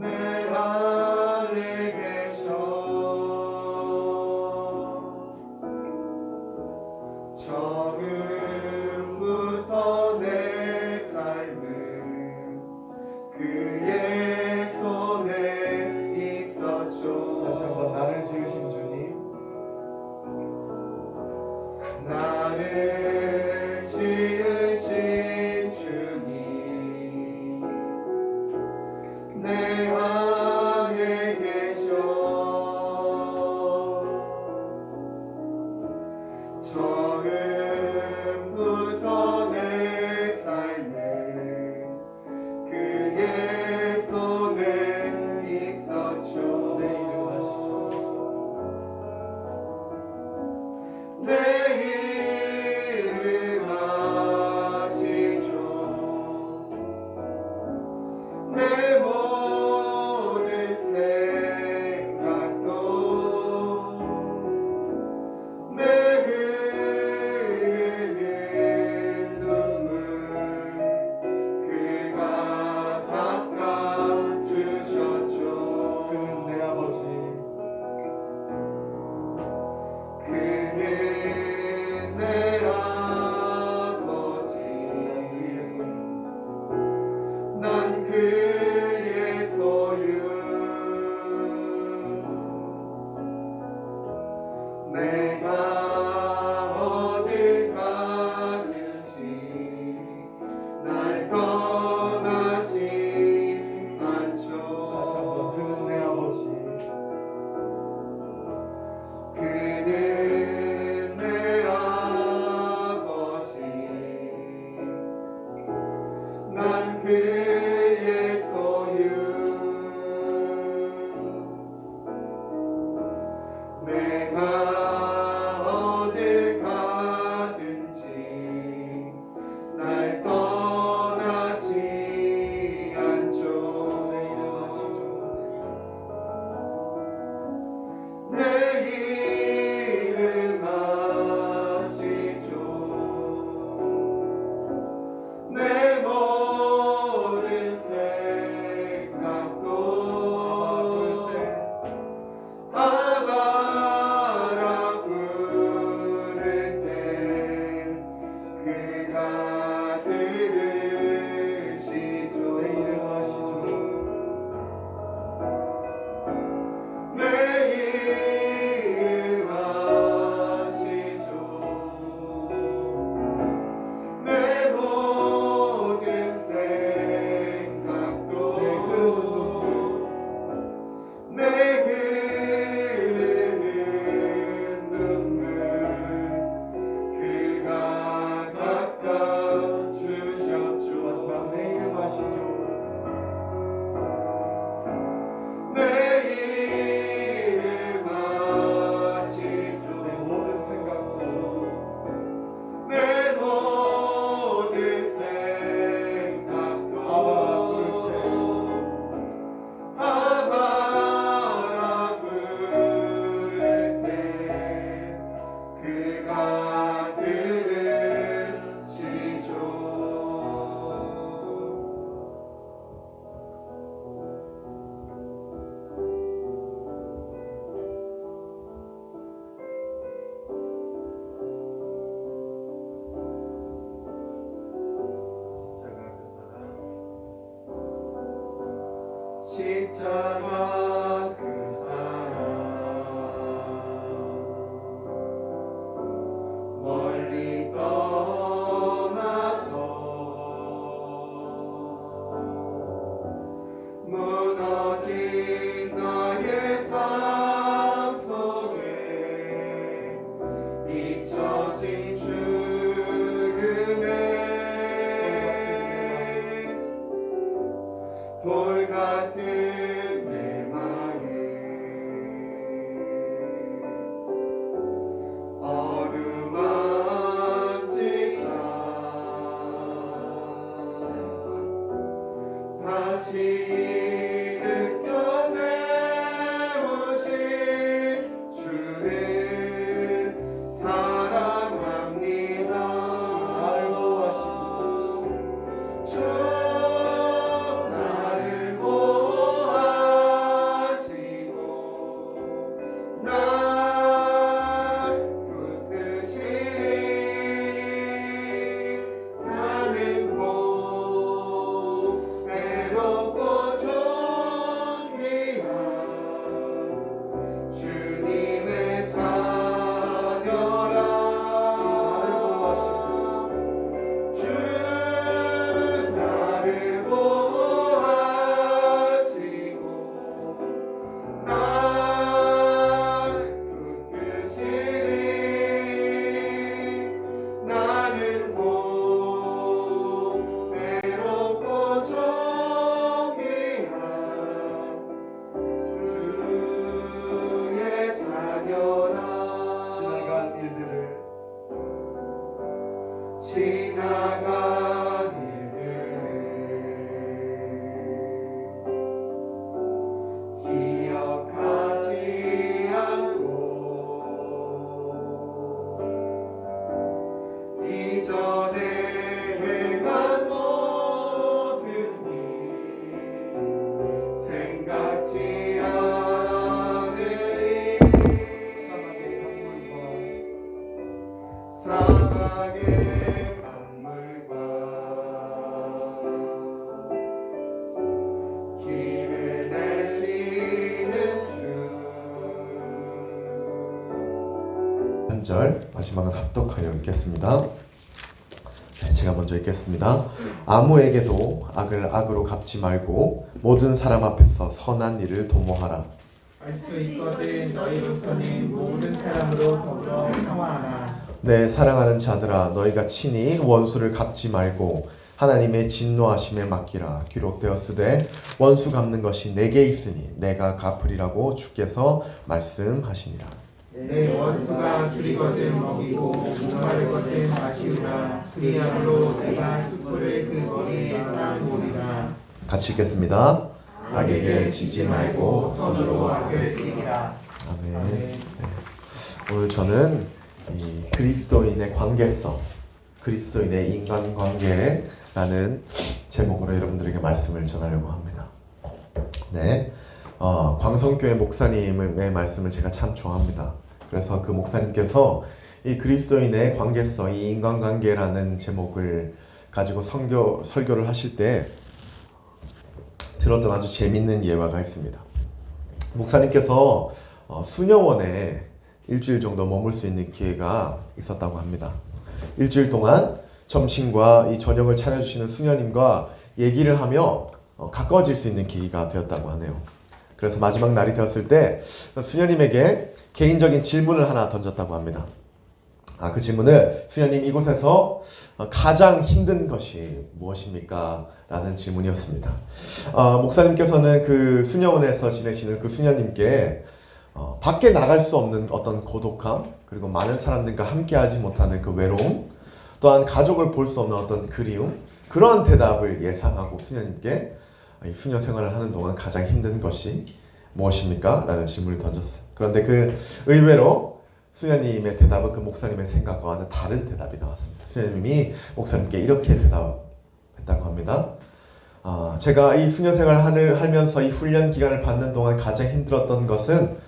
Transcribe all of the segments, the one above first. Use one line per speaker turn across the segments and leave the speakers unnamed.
내 안에 계셔. 처음부터 내 삶은 그의 손에 있었죠.
다시 한번 나를 지으신 주님,
나를 지으신 주님, 내 안에 계셔. 처음부터 내 삶은 그의 손에 있었죠.
내 이름 아시죠?
내 이름 아시죠. 내 모든 생각도 내 흐르는 눈물 그가 닦아주셨죠.
그는 내 아버지,
그는 내 아버지, 난 그의 소유. 내가 어딜 가든지 날 떠나지 않죠.
다시 한번 그는 내 아버지,
그는 내 아버지, 난 그의 소유. 내가 어딜 가든지 날 떠나지 않죠.
내 이름 아시죠?
내 이름 아시죠. 내 모든 생각도 아바라 부를 때 그가 들으시죠.
내 이름 아시죠?
내 이름 아시죠. 내 모든 생각도 내 흐르는 눈물 그가 닦아주셨죠.
마지막 내 이름 아시죠?
내 이름 아시죠.
내 모든 생각도
내 모든 생각도 아바라 부를 때 그가 들으시죠. 십자가 그 사랑 멀리 떠나서 무너진 나의 삶 속에 잊혀진 주은혜 돌같은 내 맘에 어루만지사 다시 일으켜 세우신 주를 사랑합니다.
나를 보호하시고
주 나를 보호하시고
3절 마지막은 합독하여 읽겠습니다. 네, 제가 먼저 읽겠습니다. 아무에게도 악을 악으로 갚지 말고 모든 사람 앞에서 선한 일을 도모하라.
할 수 있거든 너희로서는 모든 사람으로 더불어 평화하라.
내 사랑하는 자들아 너희가 친히 원수를 갚지 말고 하나님의 진노하심에 맡기라. 기록되었으되 원수 갚는 것이 내게 있으니 내가 갚으리라고 주께서 말씀하시니라.
내 원수가 줄이거든 먹이고 목마르거든 마시우라. 그리하므로 내가 숯불을 그 머리에 쌓아놓으리라.
같이 읽겠습니다. 악에게 지지 말고 선으로
악을 이기라.
아멘. 네. 오늘 저는 이 그리스도인의 관계성, 그리스도인의 인간관계라는 제목으로 여러분들에게 말씀을 전하려고 합니다. 네, 광성교회 목사님의 말씀을 제가 참 좋아합니다. 그래서 그 목사님께서 이 그리스도인의 관계성, 이 인간관계라는 제목을 가지고 설교를 하실 때 들었던 아주 재밌는 예화가 있습니다. 목사님께서 수녀원에 일주일 정도 머물 수 있는 기회가 있었다고 합니다. 일주일 동안 점심과 이 저녁을 차려주시는 수녀님과 얘기를 하며 가까워질 수 있는 계기가 되었다고 하네요. 그래서 마지막 날이 되었을 때 수녀님에게 개인적인 질문을 하나 던졌다고 합니다. 그 질문은 수녀님 이곳에서 가장 힘든 것이 무엇입니까? 라는 질문이었습니다. 목사님께서는 그 수녀원에서 지내시는 그 수녀님께 밖에 나갈 수 없는 어떤 고독함, 그리고 많은 사람들과 함께하지 못하는 그 외로움, 또한 가족을 볼 수 없는 어떤 그리움, 그러한 대답을 예상하고 수녀님께 이 수녀 생활을 하는 동안 가장 힘든 것이 무엇입니까? 라는 질문을 던졌어요. 그런데 그 의외로 수녀님의 대답은 그 목사님의 생각과는 다른 대답이 나왔습니다. 수녀님이 목사님께 이렇게 대답했다고 합니다. 제가 이 수녀 생활을 하면서 이 훈련 기간을 받는 동안 가장 힘들었던 것은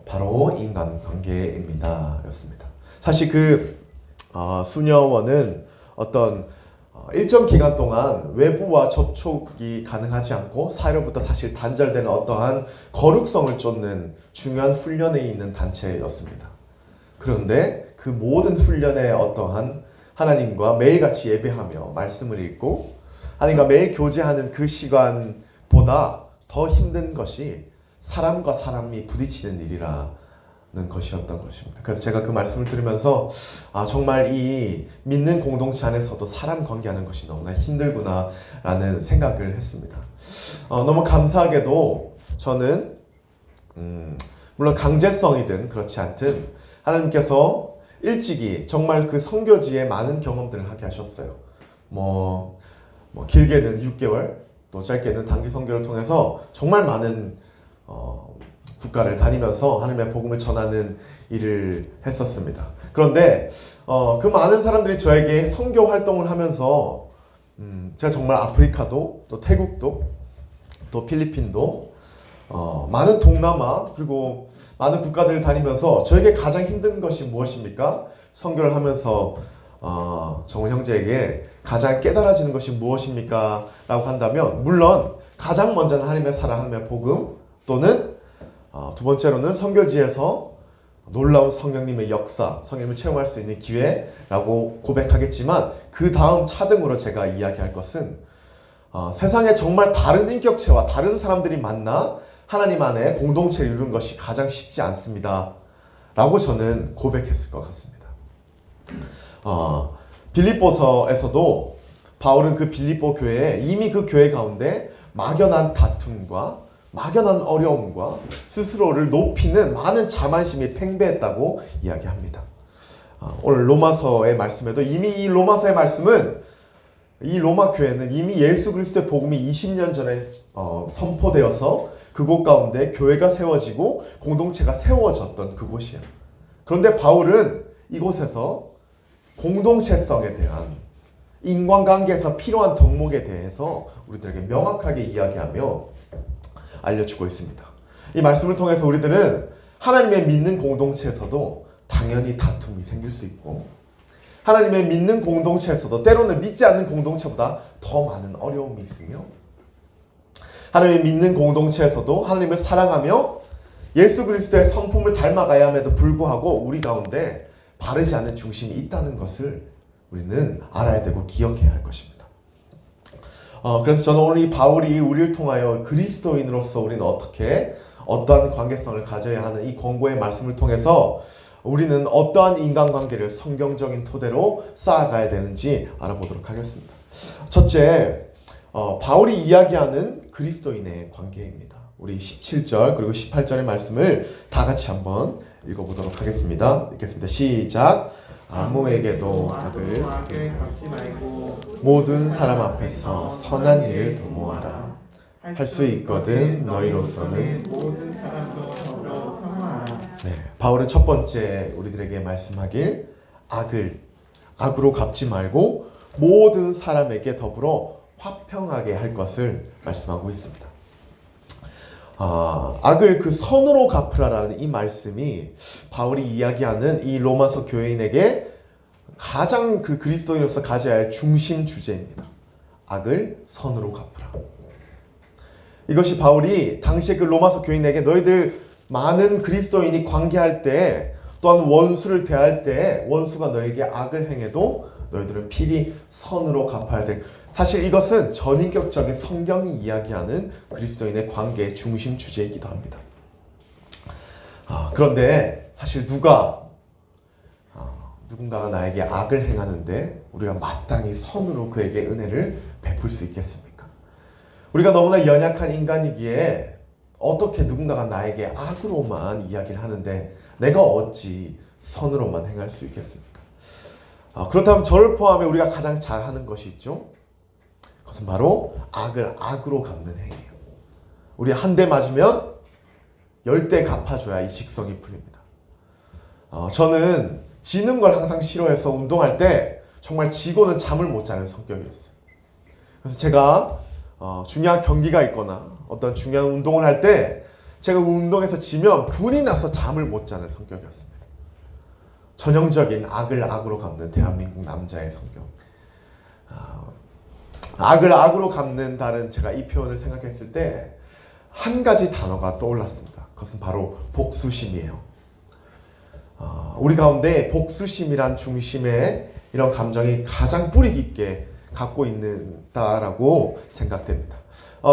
바로 인간관계입니다. 였습니다. 사실 그 수녀원은 어떤 일정 기간 동안 외부와 접촉이 가능하지 않고 사회로부터 사실 단절되는 어떠한 거룩성을 쫓는 중요한 훈련에 있는 단체였습니다. 그런데 그 모든 훈련에 어떠한 하나님과 매일같이 예배하며 말씀을 읽고 하나님과 매일 교제하는 그 시간보다 더 힘든 것이 사람과 사람이 부딪히는 일이라는 것이었던 것입니다. 그래서 제가 그 말씀을 들으면서 정말 이 믿는 공동체 안에서도 사람 관계하는 것이 너무나 힘들구나 라는 생각을 했습니다. 너무 감사하게도 저는 물론 강제성이든 그렇지 않든 하나님께서 일찍이 정말 그 선교지에 많은 경험들을 하게 하셨어요. 뭐 길게는 6개월, 또 짧게는 단기 선교를 통해서 정말 많은 국가를 다니면서 하나님의 복음을 전하는 일을 했었습니다. 그런데 그 많은 사람들이 저에게 선교 활동을 하면서 제가 정말 아프리카도, 또 태국도, 또 필리핀도, 많은 동남아, 그리고 많은 국가들을 다니면서 저에게 가장 힘든 것이 무엇입니까? 선교를 하면서 정훈 형제에게 가장 깨달아지는 것이 무엇입니까? 라고 한다면 물론 가장 먼저는 하나님의 사랑, 하나님의 복음, 또는 두 번째로는 선교지에서 놀라운 성령님의 역사, 성령님을 체험할 수 있는 기회라고 고백하겠지만 그 다음 차등으로 제가 이야기할 것은 세상에 정말 다른 인격체와 다른 사람들이 만나 하나님 안에 공동체를 이루는 것이 가장 쉽지 않습니다 라고 저는 고백했을 것 같습니다. 빌립보서에서도 바울은 그 빌립보 교회에 이미 그 교회 가운데 막연한 다툼과 막연한 어려움과 스스로를 높이는 많은 자만심이 팽배했다고 이야기합니다. 오늘 로마서의 말씀에도 이미 이 로마서의 말씀은 이 로마 교회는 이미 예수 그리스도의 복음이 20년 전에 선포되어서 그곳 가운데 교회가 세워지고 공동체가 세워졌던 그곳이에요. 그런데 바울은 이곳에서 공동체성에 대한 인간관계에서 필요한 덕목에 대해서 우리들에게 명확하게 이야기하며 알려주고 있습니다. 이 말씀을 통해서 우리들은 하나님의 믿는 공동체에서도 당연히 다툼이 생길 수 있고 하나님의 믿는 공동체에서도 때로는 믿지 않는 공동체보다 더 많은 어려움이 있으며 하나님의 믿는 공동체에서도 하나님을 사랑하며 예수 그리스도의 성품을 닮아가야 함에도 불구하고 우리 가운데 바르지 않은 중심이 있다는 것을 우리는 알아야 되고 기억해야 할 것입니다. 그래서 저는 오늘 이 바울이 우리를 통하여 그리스도인으로서 우리는 어떻게 어떠한 관계성을 가져야 하는 이 권고의 말씀을 통해서 우리는 어떠한 인간관계를 성경적인 토대로 쌓아가야 되는지 알아보도록 하겠습니다. 첫째, 바울이 이야기하는 그리스도인의 관계입니다. 우리 17절 그리고 18절의 말씀을 다 같이 한번 읽어보도록 하겠습니다. 읽겠습니다. 시작. 아무에게도 악을
갚지 말고
모든 사람 앞에서 선한 일을 도모하라. 할 수 있거든 너희로서는.
모든 사람도 더불어 평화하라.
네, 바울은 첫 번째 우리들에게 말씀하길 악으로 갚지 말고 모든 사람에게 더불어 화평하게 할 것을 말씀하고 있습니다. 악을 그 선으로 갚으라라는 이 말씀이 바울이 이야기하는 이 로마서 교회인에게 가장 그 그리스도인으로서 가져야 할 중심 주제입니다. 악을 선으로 갚으라. 이것이 바울이 당시에 그 로마서 교인에게 너희들 많은 그리스도인이 관계할 때 또한 원수를 대할 때 원수가 너에게 악을 행해도 너희들은 필히 선으로 갚아야 돼. 사실 이것은 전인격적인 성경이 이야기하는 그리스도인의 관계의 중심 주제이기도 합니다. 그런데 사실 누군가가 나에게 악을 행하는데 우리가 마땅히 선으로 그에게 은혜를 베풀 수 있겠습니까? 우리가 너무나 연약한 인간이기에 어떻게 누군가가 나에게 악으로만 이야기를 하는데 내가 어찌 선으로만 행할 수 있겠습니까? 그렇다면 저를 포함해 우리가 가장 잘하는 것이 있죠. 그것은 바로 악을 악으로 갚는 행위예요. 우리 한 대 맞으면 10대 갚아줘야 이 식성이 풀립니다. 저는 지는 걸 항상 싫어해서 운동할 때 정말 지고는 잠을 못 자는 성격이었어요. 그래서 제가 중요한 경기가 있거나 어떤 중요한 운동을 할 때 제가 운동에서 지면 분이 나서 잠을 못 자는 성격이었습니다. 전형적인 악을 악으로 갚는 대한민국 남자의 성격. 악을 악으로 갚는다는 제가 이 표현을 생각했을 때 한 가지 단어가 떠올랐습니다. 그것은 바로 복수심이에요. 우리 가운데 복수심이란 중심의 이런 감정이 가장 뿌리 깊게 갖고 있다라고 생각됩니다.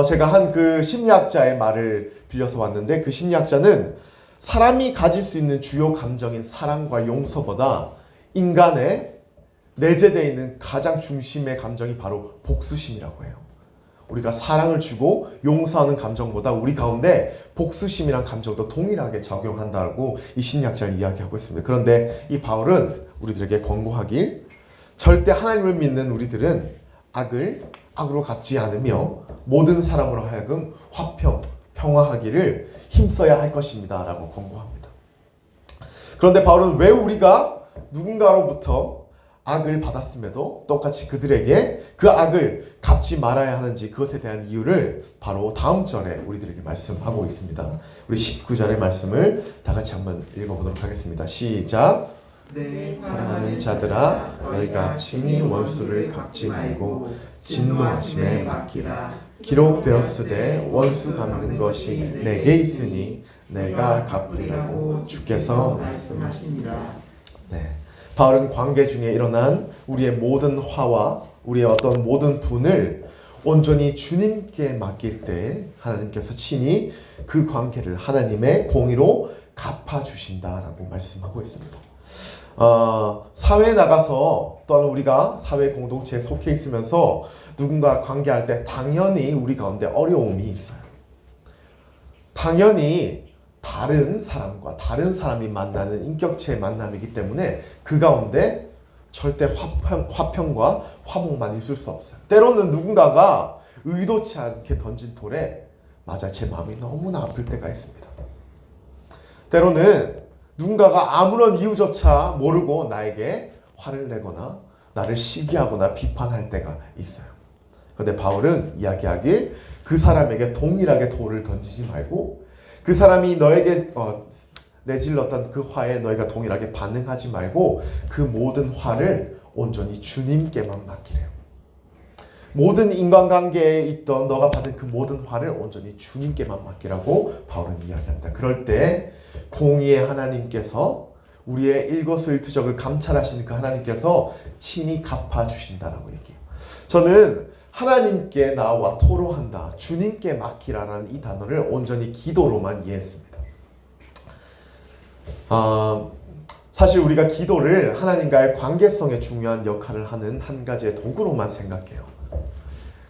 제가 한 그 심리학자의 말을 빌려서 왔는데 그 심리학자는 사람이 가질 수 있는 주요 감정인 사랑과 용서보다 인간의 내재되어 있는 가장 중심의 감정이 바로 복수심이라고 해요. 우리가 사랑을 주고 용서하는 감정보다 우리 가운데 복수심이란 감정도 동일하게 작용한다고 이 심리학자는 이야기하고 있습니다. 그런데 이 바울은 우리들에게 권고하길 절대 하나님을 믿는 우리들은 악을 악으로 갚지 않으며 모든 사람으로 하여금 화평, 평화하기를 힘써야 할 것입니다 라고 권고합니다. 그런데 바울은 왜 우리가 누군가로부터 악을 받았음에도 똑같이 그들에게 그 악을 갚지 말아야 하는지 그것에 대한 이유를 바로 다음 절에 우리들에게 말씀하고 있습니다. 우리 19절의 말씀을 다 같이 한번 읽어보도록 하겠습니다. 시작. 사랑하는 자들아 너희가 친히 원수를 갚지 말고 진노하심에 맡기라. 기록되었으되 원수 갚는 것이 내게 있으니 내가 갚으리라고 주께서 말씀하시니라. 네. 바울은 관계 중에 일어난 우리의 모든 화와 우리의 어떤 모든 분을 온전히 주님께 맡길 때 하나님께서 친히 그 관계를 하나님의 공의로 갚아주신다라고 말씀하고 있습니다. 사회에 나가서 또는 우리가 사회 공동체에 속해 있으면서 누군가 관계할 때 당연히 우리 가운데 어려움이 있어요. 당연히 다른 사람과 다른 사람이 만나는 인격체의 만남이기 때문에 그 가운데 절대 화평과 화목만 있을 수 없어요. 때로는 누군가가 의도치 않게 던진 돌에 맞아 제 마음이 너무나 아플 때가 있습니다. 때로는 누군가가 아무런 이유조차 모르고 나에게 화를 내거나 나를 시기하거나 비판할 때가 있어요. 그런데 바울은 이야기하길 그 사람에게 동일하게 돌을 던지지 말고 그 사람이 너에게 내질렀던 그 화에 너희가 동일하게 반응하지 말고 그 모든 화를 온전히 주님께만 맡기래요. 모든 인간관계에 있던 너가 받은 그 모든 화를 온전히 주님께만 맡기라고 바울은 이야기합니다. 그럴 때 공의의 하나님께서 우리의 일거수일투족을 감찰하시는 그 하나님께서 친히 갚아주신다라고 얘기해요. 저는 하나님께 나와 토로한다, 주님께 맡기라라는 이 단어를 온전히 기도로만 이해했습니다. 사실 우리가 기도를 하나님과의 관계성에 중요한 역할을 하는 한 가지의 도구로만 생각해요.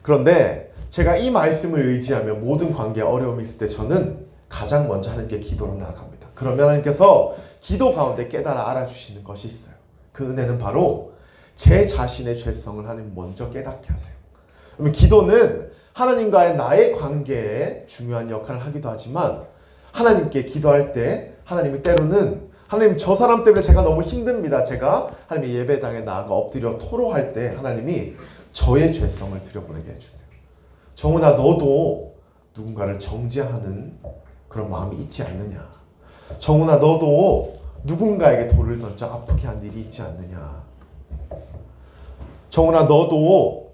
그런데 제가 이 말씀을 의지하며 모든 관계에 어려움이 있을 때 저는 가장 먼저 하는 게 기도로 나아갑니다. 그러면 하나님께서 기도 가운데 깨달아 알아주시는 것이 있어요. 그 은혜는 바로 제 자신의 죄성을 하나님 먼저 깨닫게 하세요. 그러면 기도는 하나님과의 나의 관계에 중요한 역할을 하기도 하지만 하나님께 기도할 때 하나님이 때로는 하나님 저 사람 때문에 제가 너무 힘듭니다. 제가 하나님의 예배당에 나아가 엎드려 토로할 때 하나님이 저의 죄성을 들여보내게 해주세요. 정훈아, 너도 누군가를 정죄하는 그런 마음이 있지 않느냐. 정훈아, 너도 누군가에게 돌을 던져 아프게 한 일이 있지 않느냐. 정훈아, 너도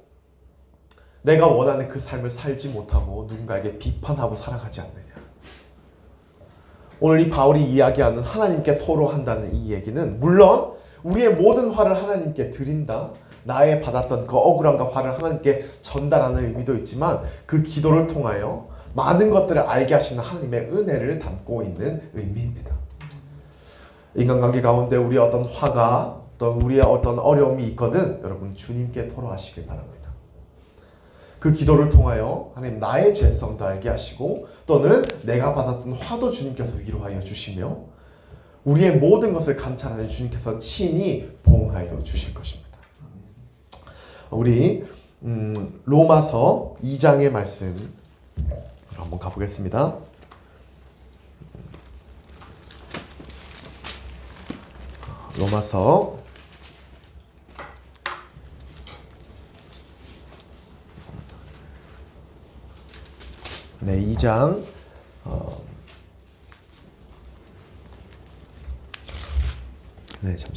내가 원하는 그 삶을 살지 못하고 누군가에게 비판하고 살아가지 않느냐. 오늘 이 바울이 이야기하는 하나님께 토로한다는 이 얘기는 물론 우리의 모든 화를 하나님께 드린다, 나의 받았던 그 억울함과 화를 하나님께 전달하는 의미도 있지만 그 기도를 통하여 많은 것들을 알게 하시는 하나님의 은혜를 담고 있는 의미입니다. 인간관계 가운데 우리의 어떤 화가, 또 우리의 어떤 어려움이 있거든 여러분 주님께 토로하시길 바랍니다. 그 기도를 통하여 하나님 나의 죄성도 알게 하시고 또는 내가 받았던 화도 주님께서 위로하여 주시며 우리의 모든 것을 감찰하는 주님께서 친히 보응하여 주실 것입니다. 우리 로마서 2장의 말씀으로 한번 가보겠습니다. 로마서 2장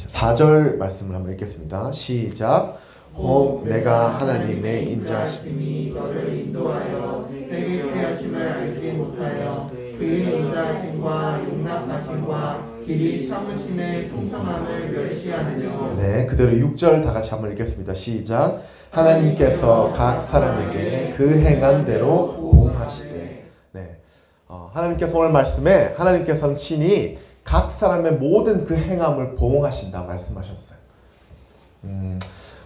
4절 말씀을 한번 읽겠습니다. 시작. 혹 내가 하나님의 인자하심이
너를 인도하여 내게 하심을 알지 못하여 그의 인자하심과 용납하심과 길이 참으심의 풍성함을 멸시하느뇨.
네, 그대로 6절 다 같이 한번 읽겠습니다. 시작. 하나님께서 각 사람에게 그 행한 대로 보응하시되. 네, 하나님께서 오늘 말씀에 하나님께서는 친히 각 사람의 모든 그 행함을 보응하신다 말씀하셨어요.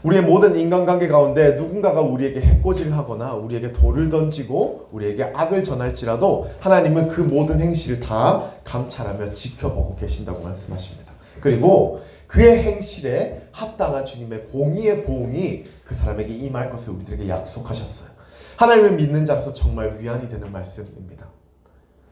우리의 모든 인간관계 가운데 누군가가 우리에게 해코지하거나 우리에게 돌을 던지고 우리에게 악을 전할지라도 하나님은 그 모든 행실을 다 감찰하며 지켜보고 계신다고 말씀하십니다. 그리고 그의 행실에 합당한 주님의 공의의 보응이 그 사람에게 임할 것을 우리들에게 약속하셨어요. 하나님을 믿는 자로서 정말 위안이 되는 말씀입니다.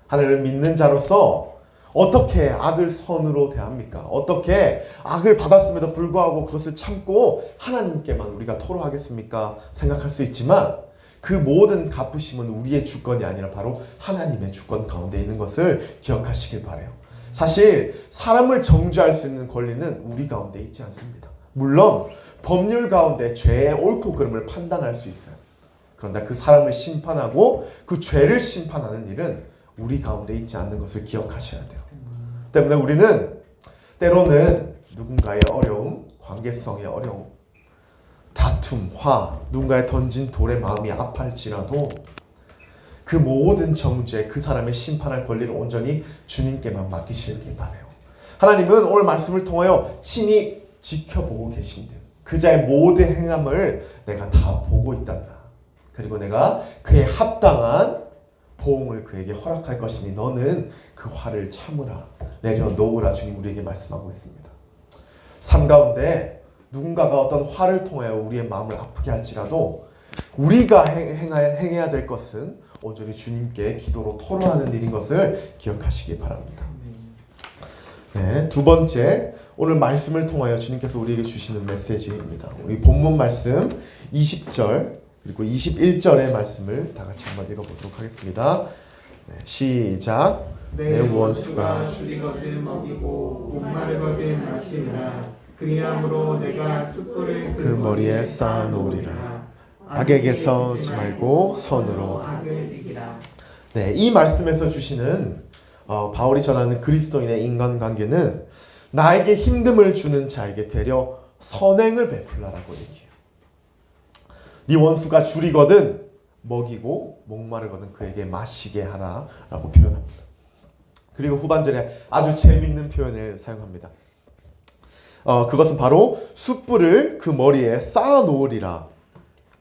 하나님을 믿는 자로서 어떻게 악을 선으로 대합니까? 어떻게 악을 받았음에도 불구하고 그것을 참고 하나님께만 우리가 토로하겠습니까? 생각할 수 있지만 그 모든 갚으심은 우리의 주권이 아니라 바로 하나님의 주권 가운데 있는 것을 기억하시길 바라요. 사실 사람을 정죄할 수 있는 권리는 우리 가운데 있지 않습니다. 물론 법률 가운데 죄의 옳고 그름을 판단할 수 있어요. 그런데 그 사람을 심판하고 그 죄를 심판하는 일은 우리 가운데 있지 않는 것을 기억하셔야 돼요. 때문에 우리는 때로는 누군가의 어려움, 관계성의 어려움, 다툼, 화, 누군가의 던진 돌에 마음이 아파할지라도 그 모든 정죄, 그 사람의 심판할 권리를 온전히 주님께만 맡기시길 바라요. 하나님은 오늘 말씀을 통하여 친히 지켜보고 계신대요. 그 자의 모든 행함을 내가 다 보고 있단다. 그리고 내가 그에 합당한 보응을 그에게 허락할 것이니 너는 그 화를 참으라, 내려놓으라. 주님 우리에게 말씀하고 있습니다. 삶 가운데 누군가가 어떤 화를 통하여 우리의 마음을 아프게 할지라도 우리가 행해야 될 것은 온전히 주님께 기도로 토로하는 일인 것을 기억하시기 바랍니다. 네, 두 번째, 오늘 말씀을 통하여 주님께서 우리에게 주시는 메시지입니다. 우리 본문 말씀 20절 그리고 21절의 말씀을 다 같이 한번 읽어보도록 하겠습니다. 네, 시작.
내 원수가 줄이거든 먹이고 목마르거든 마시느라. 그리함으로 내가 숯불을
그 머리에 쌓아놓으리라. 악에게서 지 말고 선으로.
악을 이기라.
네, 이 말씀에서 주시는 바울이 전하는 그리스도인의 인간관계는 나에게 힘듦을 주는 자에게 되려 선행을 베풀라라고 얘기해요. 네 원수가 줄이거든 먹이고 목마르거든 그에게 마시게 하라라고 표현합니다. 그리고 후반절에 아주 재미있는 표현을 사용합니다. 그것은 바로 숯불을 그 머리에 쌓아 놓으리라.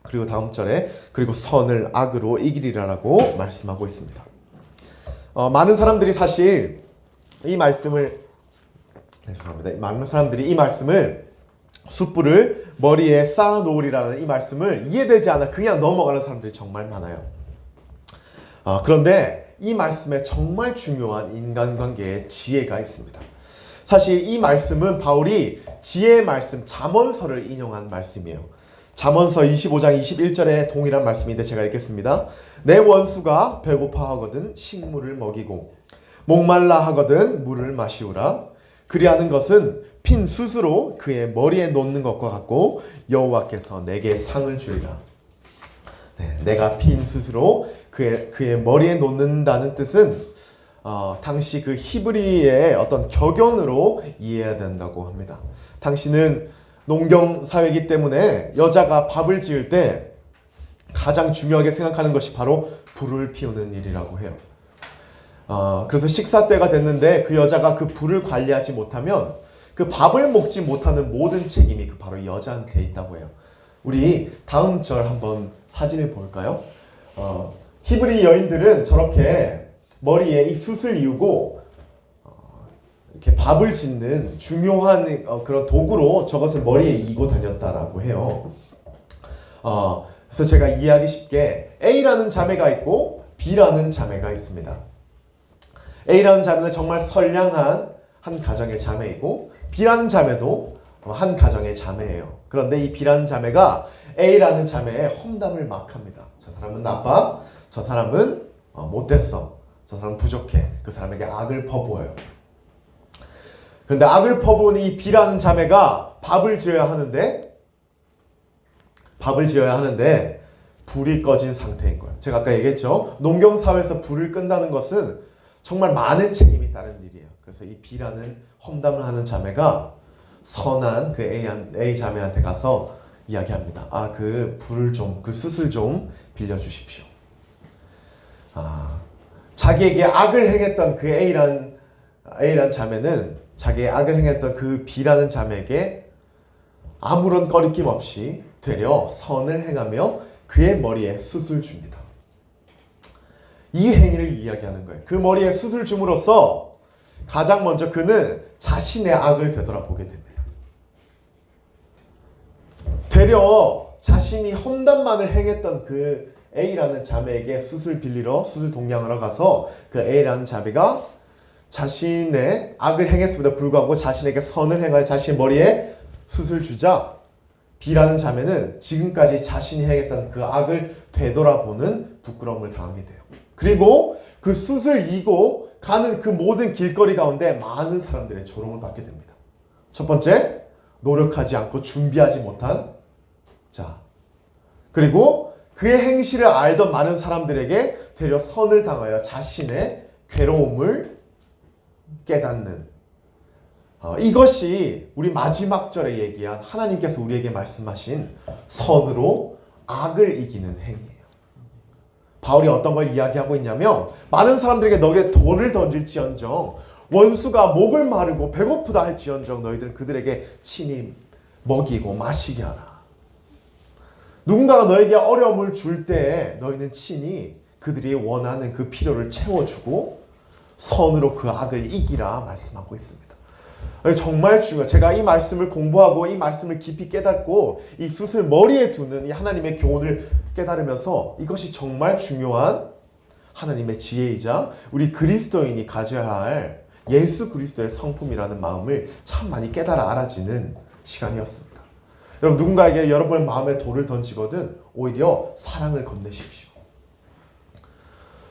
그리고 다음 절에 그리고 선을 악으로 이기리라라고 말씀하고 있습니다. 많은 사람들이 사실 이 말씀을 많은 사람들이 이 말씀을 숯불을 머리에 쌓아 놓으리라는 이 말씀을 이해되지 않아 그냥 넘어가는 사람들이 정말 많아요. 그런데 이 말씀에 정말 중요한 인간관계의 지혜가 있습니다. 사실 이 말씀은 바울이 지혜의 말씀 잠언서를 인용한 말씀이에요. 잠언서 25장 21절에 동일한 말씀인데 제가 읽겠습니다. 내 원수가 배고파하거든 식물을 먹이고 목말라 하거든 물을 마시우라. 그리하는 것은 핀 숯으로 그의 머리에 놓는 것과 같고 여호와께서 내게 상을 주리라. 내가 핀 숯으로 그의 머리에 놓는다는 뜻은 당시 그 히브리의 어떤 격언으로 이해해야 된다고 합니다. 당시는 농경 사회이기 때문에 여자가 밥을 지을 때 가장 중요하게 생각하는 것이 바로 불을 피우는 일이라고 해요. 그래서 식사 때가 됐는데 그 여자가 그 불을 관리하지 못하면 그 밥을 먹지 못하는 모든 책임이 그 바로 여자한테 있다고 해요. 우리 다음 절 한번 사진을 볼까요? 히브리 여인들은 저렇게 머리에 이 숯을 이우고 이렇게 밥을 짓는 중요한 그런 도구로 저것을 머리에 이고 다녔다라고 해요. 그래서 제가 이해하기 쉽게 A라는 자매가 있고 B라는 자매가 있습니다. A라는 자매는 정말 선량한 한 가정의 자매이고 B라는 자매도 한 가정의 자매예요. 그런데 이 B라는 자매가 A라는 자매의 험담을 막 합니다. 저 사람은 나빠, 저 사람은 못됐어, 저 사람은 부족해. 그 사람에게 악을 퍼부어요. 그런데 악을 퍼부은 이 B라는 자매가 밥을 지어야 하는데 불이 꺼진 상태인 거예요. 제가 아까 얘기했죠. 농경사회에서 불을 끈다는 것은 정말 많은 책임이 따른 일이에요. 그래서 이 B라는 험담을 하는 자매가 선한 그 A 자매한테 가서 이야기합니다. 그 불을 좀, 그 숯을 좀 빌려주십시오. 자기에게 악을 행했던 그 A란 자매는 자기의 악을 행했던 그 B라는 자매에게 아무런 거리낌 없이 되려 선을 행하며 그의 머리에 숯을 줍니다. 이 행위를 이야기하는 거예요. 그 머리에 숯을 줌으로써 가장 먼저 그는 자신의 악을 되돌아보게 됩니다. 되려 자신이 험담만을 행했던 그 A라는 자매에게 숯을 빌리러 숯을 동냥하러 가서 그 A라는 자매가 자신의 악을 행했음에도 불구하고 자신에게 선을 행하여 자신의 머리에 숯을 주자 B라는 자매는 지금까지 자신이 행했던 그 악을 되돌아보는 부끄러움을 당하게 돼요. 그리고 그 숯을 이고 가는 그 모든 길거리 가운데 많은 사람들의 조롱을 받게 됩니다. 첫 번째, 노력하지 않고 준비하지 못한 자. 그리고 그의 행실을 알던 많은 사람들에게 되려 선을 당하여 자신의 괴로움을 깨닫는 이것이 우리 마지막 절에 얘기한 하나님께서 우리에게 말씀하신 선으로 악을 이기는 행위예요. 바울이 어떤 걸 이야기하고 있냐면 많은 사람들에게 너에게 돌을 던질지언정 원수가 목을 마르고 배고프다 할지언정 너희들은 그들에게 친히 먹이고 마시게 하라. 누군가가 너에게 어려움을 줄 때 너희는 친히 그들이 원하는 그 필요를 채워주고 선으로 그 악을 이기라 말씀하고 있습니다. 정말 중요해요. 제가 이 말씀을 공부하고 이 말씀을 깊이 깨닫고 이 숯을 머리에 두는 이 하나님의 교훈을 깨달으면서 이것이 정말 중요한 하나님의 지혜이자 우리 그리스도인이 가져야 할 예수 그리스도의 성품이라는 마음을 참 많이 깨달아 알아지는 시간이었습니다. 여러분 누군가에게 여러분의 마음에 돌을 던지거든 오히려 사랑을 건네십시오.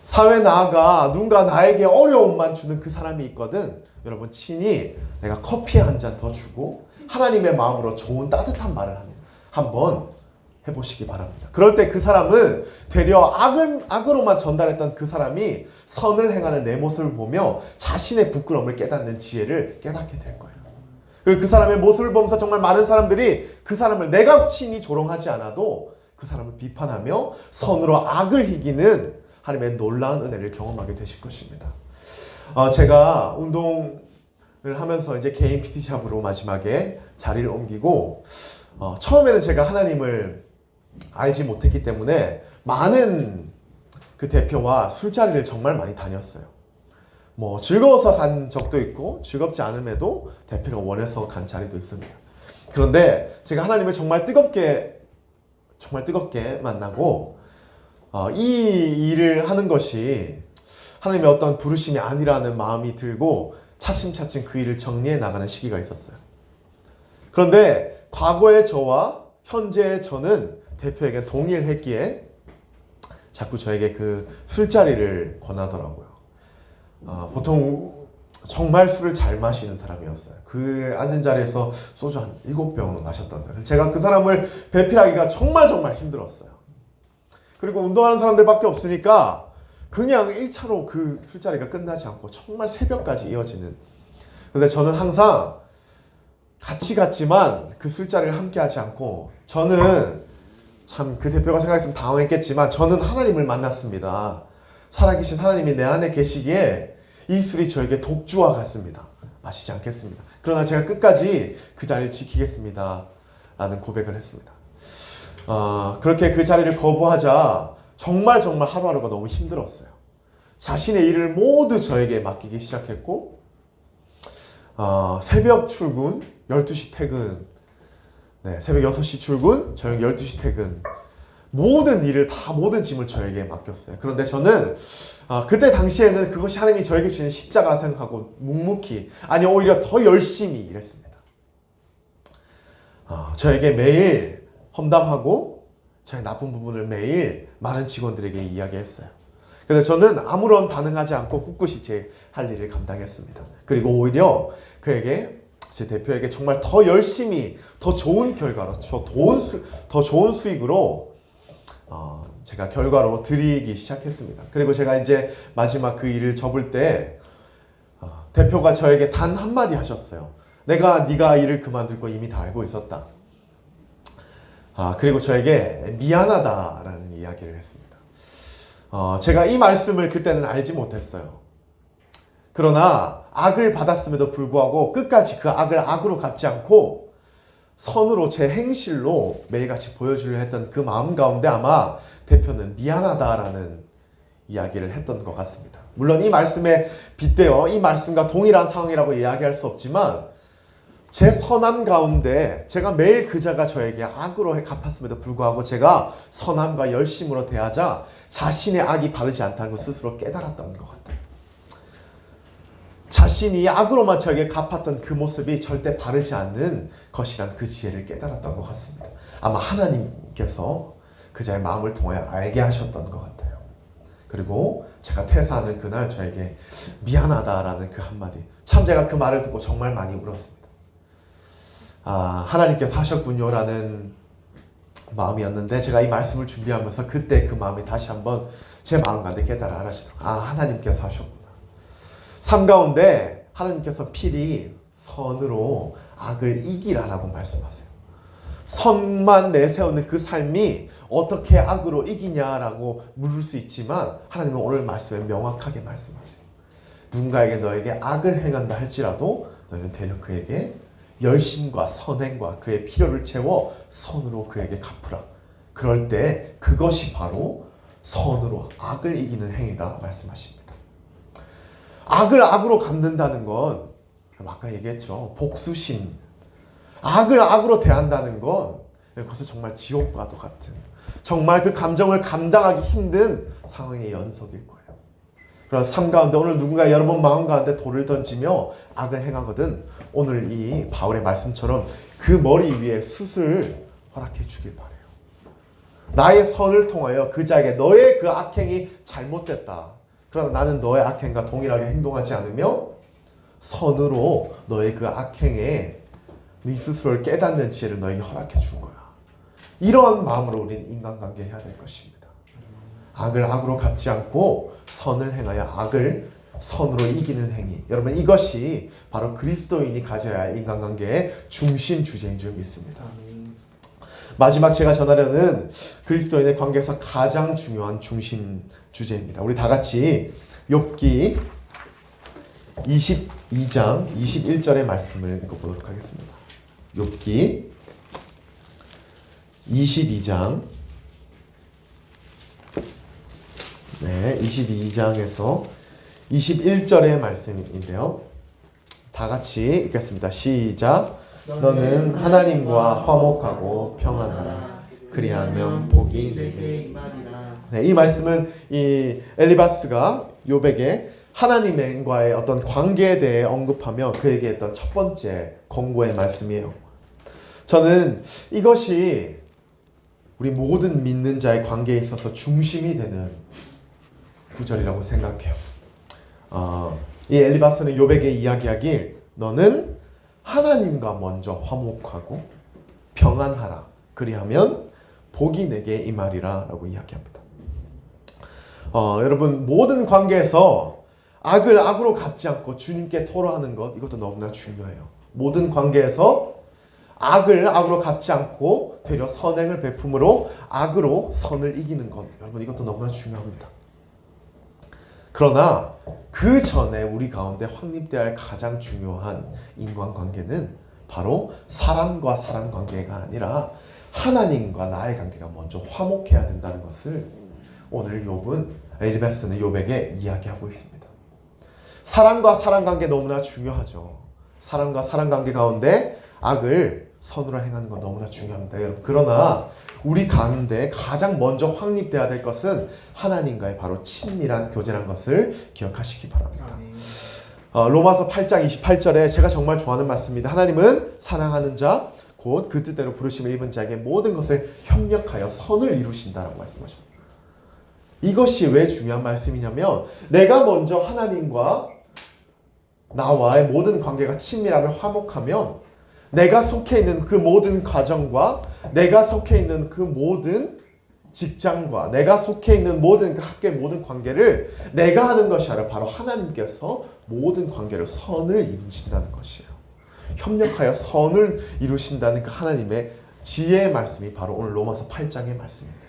사회에 나아가 누군가 나에게 어려움만 주는 그 사람이 있거든 여러분 친히 내가 커피 한 잔 더 주고 하나님의 마음으로 좋은 따뜻한 말을 합니다. 한번 해보시기 바랍니다. 그럴 때 그 사람은 되려 악으로만 전달했던 그 사람이 선을 행하는 내 모습을 보며 자신의 부끄러움을 깨닫는 지혜를 깨닫게 될 거예요. 그리고 그 사람의 모습을 보면서 정말 많은 사람들이 그 사람을 내가 친히 조롱하지 않아도 그 사람을 비판하며 선으로 악을 이기는 하나님의 놀라운 은혜를 경험하게 되실 것입니다. 제가 운동을 하면서 이제 개인 PT샵으로 마지막에 자리를 옮기고 처음에는 제가 하나님을 알지 못했기 때문에 많은 그 대표와 술자리를 정말 많이 다녔어요. 뭐 즐거워서 간 적도 있고 즐겁지 않음에도 대표가 원해서 간 자리도 있습니다. 그런데 제가 하나님을 정말 뜨겁게 만나고 이 일을 하는 것이 하나님의 어떤 부르심이 아니라는 마음이 들고 차츰차츰 그 일을 정리해 나가는 시기가 있었어요. 그런데 과거의 저와 현재의 저는 대표에게 동일했기에 자꾸 저에게 그 술자리를 권하더라고요. 보통 정말 술을 잘 마시는 사람이었어요. 그 앉은 자리에서 소주 한 7병을 마셨다면서요. 제가 그 사람을 배필하기가 정말 힘들었어요. 그리고 운동하는 사람들밖에 없으니까 그냥 1차로 그 술자리가 끝나지 않고 정말 새벽까지 이어지는. 그런데 저는 항상 같이 갔지만 그 술자리를 함께 하지 않고 저는 참 그 대표가 생각했으면 당황했겠지만 저는 하나님을 만났습니다. 살아계신 하나님이 내 안에 계시기에 이 술이 저에게 독주와 같습니다. 마시지 않겠습니다. 그러나 제가 끝까지 그 자리를 지키겠습니다. 라는 고백을 했습니다. 그렇게 그 자리를 거부하자 정말 하루하루가 너무 힘들었어요. 자신의 일을 모두 저에게 맡기기 시작했고 새벽 출근, 12시 퇴근, 새벽 6시 출근, 저녁 12시 퇴근 모든 일을 모든 짐을 저에게 맡겼어요. 그런데 저는 그때 당시에는 그것이 하나님이 저에게 주신 십자가라 생각하고 묵묵히 아니 오히려 더 열심히 일했습니다. 저에게 매일 험담하고 저의 나쁜 부분을 매일 많은 직원들에게 이야기했어요. 그래서 저는 아무런 반응하지 않고 꿋꿋이 제 할 일을 감당했습니다. 그리고 오히려 그에게 제 대표에게 정말 더 열심히 더 좋은 결과로 더 좋은 수익으로 제가 결과로 드리기 시작했습니다. 그리고 제가 이제 마지막 그 일을 접을 때 대표가 저에게 단 한마디 하셨어요. 네가 일을 그만둘 거 이미 다 알고 있었다. 그리고 저에게 미안하다라는 이야기를 했습니다. 제가 이 말씀을 그때는 알지 못했어요. 그러나 악을 받았음에도 불구하고 끝까지 그 악을 악으로 갚지 않고 선으로 제 행실로 매일같이 보여주려 했던 그 마음 가운데 아마 대표는 미안하다라는 이야기를 했던 것 같습니다. 물론 이 말씀에 빗대어 이 말씀과 동일한 상황이라고 이야기할 수 없지만 제 선한 가운데 제가 매일 그자가 저에게 악으로 갚았음에도 불구하고 제가 선함과 열심으로 대하자 자신의 악이 바르지 않다는 것 스스로 깨달았던 것 같아요. 자신이 악으로만 저에게 갚았던 그 모습이 절대 바르지 않는 것이란 그 지혜를 깨달았던 것 같습니다. 아마 하나님께서 그자의 마음을 통해 알게 하셨던 것 같아요. 그리고 제가 퇴사하는 그날 저에게 미안하다라는 그 한마디, 참 제가 그 말을 듣고 정말 많이 울었습니다. 하나님께서 하셨군요 라는 마음이었는데 제가 이 말씀을 준비하면서 그때 그 마음이 다시 한번 제 마음 가운데 깨달아 알아지도록 하나님께서 하셨구나. 삶 가운데 하나님께서 필히 선으로 악을 이기라라고 말씀하세요. 선만 내세우는 그 삶이 어떻게 악으로 이기냐라고 물을 수 있지만 하나님은 오늘 말씀에 명확하게 말씀하세요. 누군가에게 너에게 악을 행한다 할지라도 너희는 되려 그에게 열심과 선행과 그의 필요를 채워 선으로 그에게 갚으라. 그럴 때 그것이 바로 선으로 악을 이기는 행위다 말씀하십니다. 악을 악으로 갚는다는 건 아까 얘기했죠. 복수심. 악을 악으로 대한다는 건 그것은 정말 지옥과도 같은 정말 그 감정을 감당하기 힘든 상황의 연속일 거예요. 그런 삶 가운데 오늘 누군가 여러분 마음 가운데 돌을 던지며 악을 행하거든 오늘 이 바울의 말씀처럼 그 머리 위에 숯을 허락해 주길 바라요. 나의 선을 통하여 그 자에게 너의 그 악행이 잘못됐다. 그러나 나는 너의 악행과 동일하게 행동하지 않으며 선으로 너의 그 악행에 네 스스로를 깨닫는 지혜를 너에게 허락해 준 거야. 이러한 마음으로 우리는 인간관계 해야 될 것입니다. 악을 악으로 갚지 않고 선을 행하여 악을 선으로 이기는 행위. 여러분 이것이 바로 그리스도인이 가져야 할 인간관계의 중심 주제인 줄 믿습니다. 마지막 제가 전하려는 그리스도인의 관계에서 가장 중요한 중심 주제입니다. 우리 다 같이 욥기 22장 21절의 말씀을 읽어보도록 하겠습니다. 욥기 22장 22장에서 21절의 말씀인데요. 다 같이 읽겠습니다. 시작. 너는 하나님과 화목하고 평안하라. 그리하면 복이 내게
임하리라.
네, 이 말씀은 이 엘리바스가 욥에게 하나님과의 어떤 관계에 대해 언급하며 그에게 했던 첫 번째 권고의 말씀이에요. 저는 이것이 우리 모든 믿는 자의 관계에 있어서 중심이 되는 구절이라고 생각해요. 이 엘리바스는 욥에게 이야기하길 너는 하나님과 먼저 화목하고 평안하라. 그리하면 복이 내게 임하리라 라고 이야기합니다. 여러분 모든 관계에서 악을 악으로 갚지 않고 주님께 토로하는 것 이것도 너무나 중요해요. 모든 관계에서 악을 악으로 갚지 않고 되려 선행을 베품으로 악으로 선을 이기는 것 여러분 이것도 너무나 중요합니다. 그러나 그 전에 우리 가운데 확립되어야 할 가장 중요한 인간관계는 바로 사람과 사람 관계가 아니라 하나님과 나의 관계가 먼저 화목해야 된다는 것을 오늘 엘리바스는 욥에게 이야기하고 있습니다. 사람과 사람 관계 너무나 중요하죠. 사람과 사람 관계 가운데 악을 선으로 행하는 건 너무나 중요합니다. 여러분. 그러나 우리 가운데 가장 먼저 확립되어야 될 것은 하나님과의 바로 친밀한 교제라는 것을 기억하시기 바랍니다. 로마서 8장 28절에 제가 정말 좋아하는 말씀입니다. 하나님은 사랑하는 자 곧 그 뜻대로 부르심을 입은 자에게 모든 것을 협력하여 선을 이루신다라고 말씀하십니다. 이것이 왜 중요한 말씀이냐면 내가 먼저 하나님과 나와의 모든 관계가 친밀하며 화목하면 내가 속해 있는 그 모든 가정과 내가 속해 있는 그 모든 직장과 내가 속해 있는 모든 그 학교의 모든 관계를 내가 하는 것이 아니라 바로 하나님께서 모든 관계를 선을 이루신다는 것이에요. 협력하여 선을 이루신다는 그 하나님의 지혜의 말씀이 바로 오늘 로마서 8장의 말씀입니다.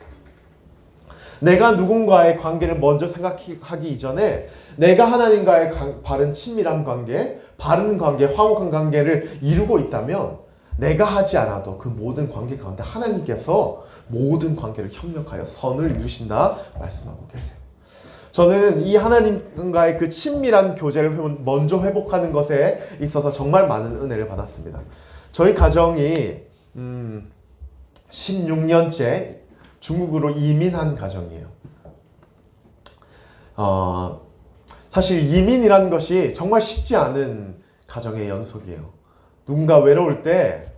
내가 누군가의 관계를 먼저 생각하기 이전에 내가 하나님과의 바른 친밀한 관계, 바른 관계, 화목한 관계를 이루고 있다면 내가 하지 않아도 그 모든 관계 가운데 하나님께서 모든 관계를 협력하여 선을 이루신다 말씀하고 계세요. 저는 이 하나님과의 그 친밀한 교제를 먼저 회복하는 것에 있어서 정말 많은 은혜를 받았습니다. 저희 가정이 16년째 중국으로 이민한 가정이에요. 사실 이민이라는 것이 정말 쉽지 않은 가정의 연속이에요. 누군가 외로울 때,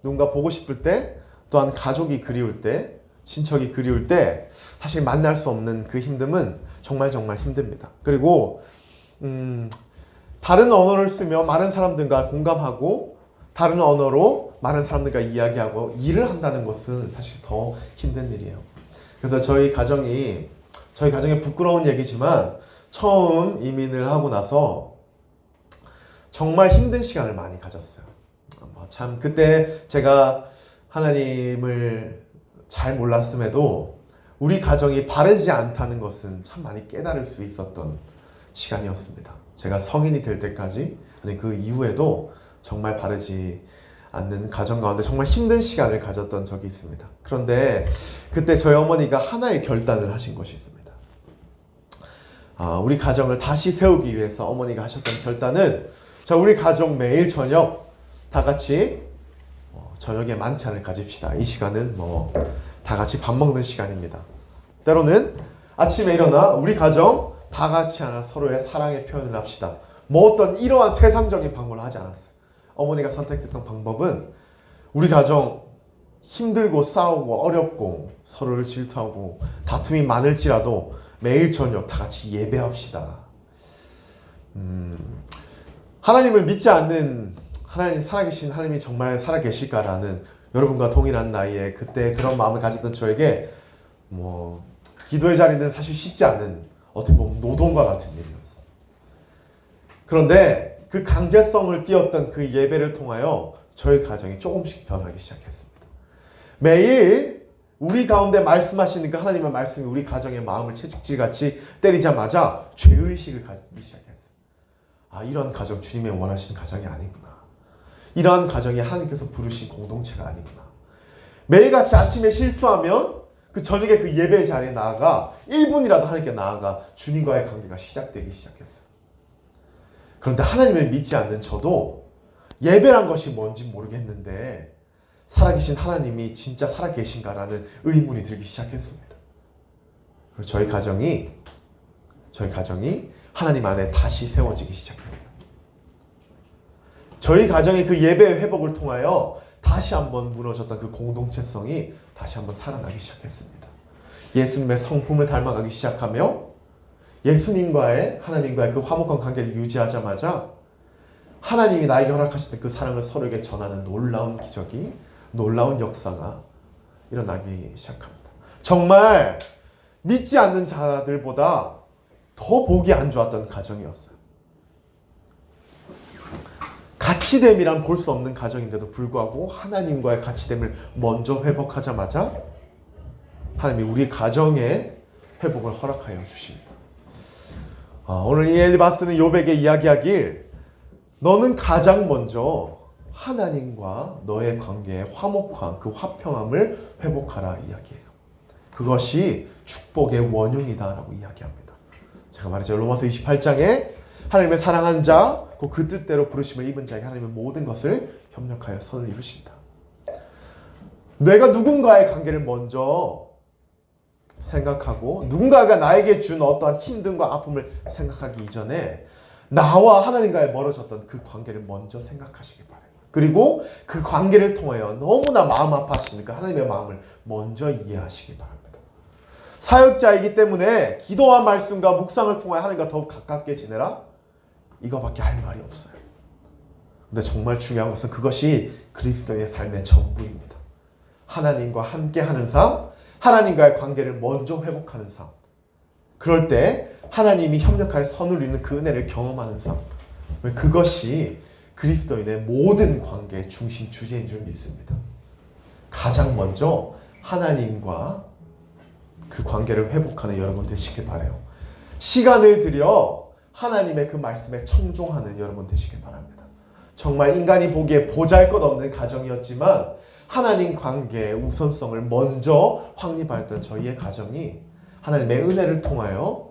누군가 보고 싶을 때, 또한 가족이 그리울 때, 친척이 그리울 때 사실 만날 수 없는 그 힘듦은 정말 힘듭니다. 그리고 다른 언어를 쓰며 많은 사람들과 공감하고 다른 언어로 많은 사람들과 이야기하고 일을 한다는 것은 사실 더 힘든 일이에요. 그래서 저희 가정의 부끄러운 얘기지만 처음 이민을 하고 나서 정말 힘든 시간을 많이 가졌어요. 참 그때 제가 하나님을 잘 몰랐음에도 우리 가정이 바르지 않다는 것은 참 많이 깨달을 수 있었던 시간이었습니다. 제가 성인이 될 때까지 아니 그 이후에도 정말 바르지 않는 가정 가운데 정말 힘든 시간을 가졌던 적이 있습니다. 그런데 그때 저희 어머니가 하나의 결단을 하신 것이 있습니다. 우리 가정을 다시 세우기 위해서 어머니가 하셨던 결단은 자 우리 가족 매일 저녁 다 같이 저녁에 만찬을 가집시다. 이 시간은 다 같이 밥 먹는 시간입니다. 때로는 아침에 일어나 우리 가정 다 같이 하나 서로의 사랑의 표현을 합시다. 어떤 이러한 세상적인 방법을 하지 않았어요. 어머니가 선택했던 방법은 우리 가정 힘들고 싸우고 어렵고 서로를 질투하고 다툼이 많을지라도 매일 저녁 다 같이 예배합시다. 하나님을 믿지 않는 하나님 살아계신 하나님이 정말 살아계실까라는 여러분과 동일한 나이에 그때 그런 마음을 가졌던 저에게 기도의 자리는 사실 쉽지 않은 어떻게 보면 노동과 같은 일이었어요. 그런데 그 강제성을 띄었던 그 예배를 통하여 저희 가정이 조금씩 변하기 시작했습니다. 매일 우리 가운데 말씀하시는 그 하나님의 말씀이 우리 가정의 마음을 채찍질같이 때리자마자 죄의식을 가지기 시작했어요. 아, 이런 가정 주님의 원하시는 가정이 아니구나. 이러한 가정이 하나님께서 부르신 공동체가 아니구나. 매일같이 아침에 실수하면 그 저녁에 그 예배 자리에 나아가 1분이라도 하나님께 나아가 주님과의 관계가 시작되기 시작했어요. 그런데 그런데 하나님을 믿지 않는 저도 예배란 것이 뭔지 모르겠는데 살아계신 하나님이 진짜 살아계신가라는 의문이 들기 시작했습니다. 그래서 저희 가정이 하나님 안에 다시 세워지기 시작했어요. 저희 가정의 그 예배의 회복을 통하여 다시 한번 무너졌던 그 공동체성이 다시 한번 살아나기 시작했습니다. 예수님의 성품을 닮아가기 시작하며 예수님과의 하나님과의 그 화목한 관계를 유지하자마자 하나님이 나에게 허락하신 그 사랑을 서로에게 전하는 놀라운 기적이, 놀라운 역사가 일어나기 시작합니다. 정말 믿지 않는 자들보다 더 보기 안 좋았던 가정이었어요. 가치됨이란 볼 수 없는 가정인데도 불구하고 하나님과의 가치됨을 먼저 회복하자마자 하나님이 우리 가정의 회복을 허락하여 주십니다. 오늘 이 엘리바스는 욥에게 이야기하길 너는 가장 먼저 하나님과 너의 관계의 화목함, 그 화평함을 회복하라 이야기해요. 그것이 축복의 원흉이다라고 이야기합니다. 제가 말했죠. 로마서 28장에 하나님의 사랑한 자, 그 뜻대로 부르심을 입은 자에게 하나님의 모든 것을 협력하여 선을 이루신다. 내가 누군가의 관계를 먼저 생각하고 누군가가 나에게 준 어떠한 힘듦과 아픔을 생각하기 이전에 나와 하나님과의 멀어졌던 그 관계를 먼저 생각하시기 바랍니다. 그리고 그 관계를 통하여 너무나 마음 아파하시니까 하나님의 마음을 먼저 이해하시기 바랍니다. 사역자이기 때문에 기도와 말씀과 묵상을 통하여 하나님과 더욱 가깝게 지내라? 이거밖에 할 말이 없어요. 근데 정말 중요한 것은 그것이 그리스도의 삶의 전부입니다. 하나님과 함께하는 삶, 하나님과의 관계를 먼저 회복하는 삶. 그럴 때 하나님이 협력하여 선을 이루는 그 은혜를 경험하는 삶. 그것이 그리스도인의 모든 관계의 중심 주제인 줄 믿습니다. 가장 먼저 하나님과 그 관계를 회복하는 여러분 되시길 바라요. 시간을 들여 하나님의 그 말씀에 청종하는 여러분 되시길 바랍니다. 정말 인간이 보기에 보잘것없는 가정이었지만 하나님 관계의 우선성을 먼저 확립하였던 저희의 가정이 하나님의 은혜를 통하여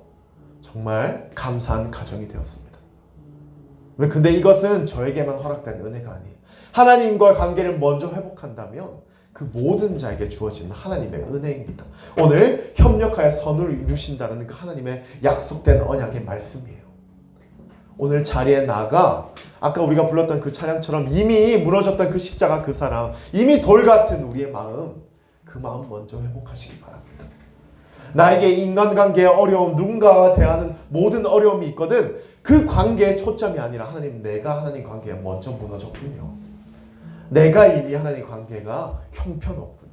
정말 감사한 가정이 되었습니다. 왜? 근데 이것은 저에게만 허락된 은혜가 아니에요. 하나님과 관계를 먼저 회복한다면 그 모든 자에게 주어지는 하나님의 은혜입니다. 오늘 협력하여 선을 이루신다는 그 하나님의 약속된 언약의 말씀이에요. 오늘 자리에 나가 아까 우리가 불렀던 그 찬양처럼 이미 무너졌던 그 십자가 그 사랑, 이미 돌 같은 우리의 마음, 그 마음 먼저 회복하시기 바랍니다. 나에게 인간관계의 어려움, 누군가와 대하는 모든 어려움이 있거든 그 관계의 초점이 아니라 하나님, 내가 하나님 관계에 먼저 무너졌군요. 내가 이미 하나님 관계가 형편없군요.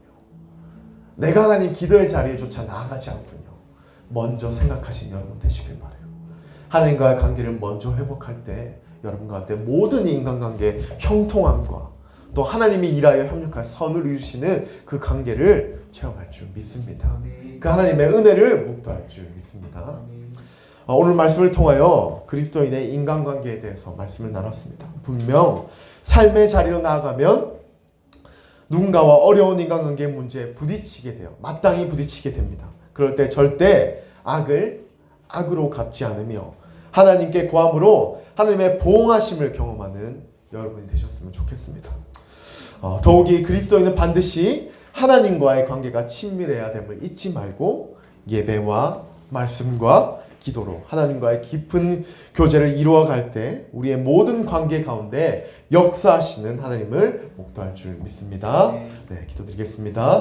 내가 하나님 기도의 자리에조차 나아가지 않군요. 먼저 생각하신 여러분 되시길 바라요. 하나님과의 관계를 먼저 회복할 때 여러분 가운데 모든 인간관계의 형통함과 또 하나님이 일하여 협력하여 선을 이루시는 그 관계를 체험할 줄 믿습니다. 그 하나님의 은혜를 묵도할 줄 믿습니다. 오늘 말씀을 통하여 그리스도인의 인간관계에 대해서 말씀을 나눴습니다. 분명 삶의 자리로 나아가면 누군가와 어려운 인간관계의 문제에 부딪히게 돼요. 마땅히 부딪히게 됩니다. 그럴 때 절대 악으로 갚지 않으며 하나님께 구함으로 하나님의 보응하심을 경험하는 여러분이 되셨으면 좋겠습니다. 더욱이 그리스도인은 반드시 하나님과의 관계가 친밀해야 됨을 잊지 말고 예배와 말씀과 기도로 하나님과의 깊은 교제를 이루어갈 때 우리의 모든 관계 가운데 역사하시는 하나님을 목도할 줄 믿습니다. 네, 기도드리겠습니다.